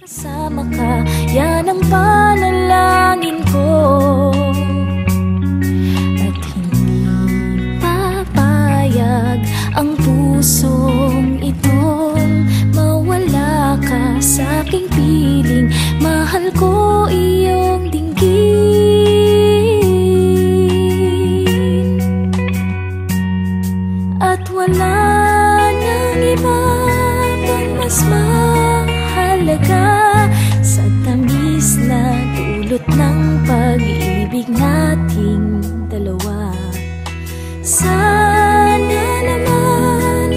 Kasama ka, yan ang panalangin ko. At hindi papayag ang pusong itong mawala ka sa aking piling. Mahal ko iyong dinggin. At wala nang iba pang mas mahalaga sa tamis na dulot ng pag-ibig nating dalawa. Sana naman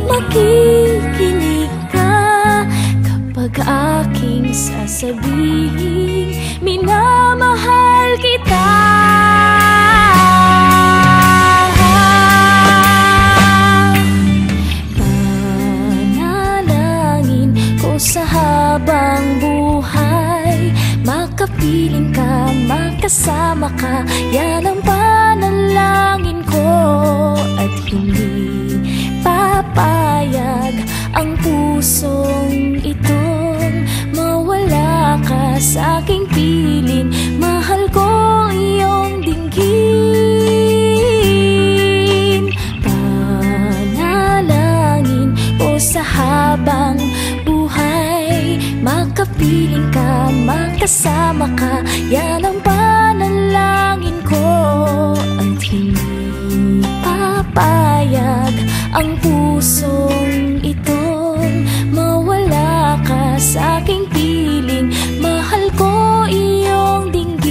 makikinig ka kapag aking sasabihin minamahal kita. Panalangin ko sa habang buhay, makapiling ka, makasama ka, yan ang panalangin ko. At hindi papayag ang pusong itong mawala ka sa aking piling. Mahal ko iyong dinggin. Panalangin ko sa habang buhay, makapiling ka, makasama ka, yan ang panalangin ko. At hindi papayag ang pusong itong mawala ka sa aking piling. Mahal ko iyong dinggin.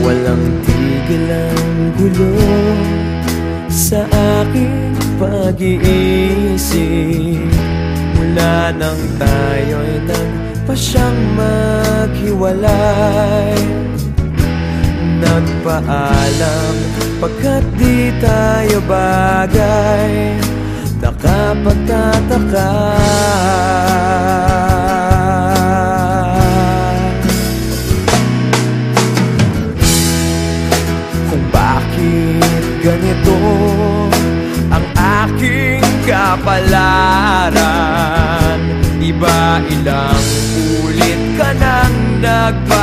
Walang tigil ang gulo sa aking pag-iisip mula nang tayo'y nagpasyang maghiwalay. Nagpaalam pagkat di tayo bagay, nakapagtataka kung bakit ganito ang aking kapalaran. Iba ilang ulit ka nang nagpa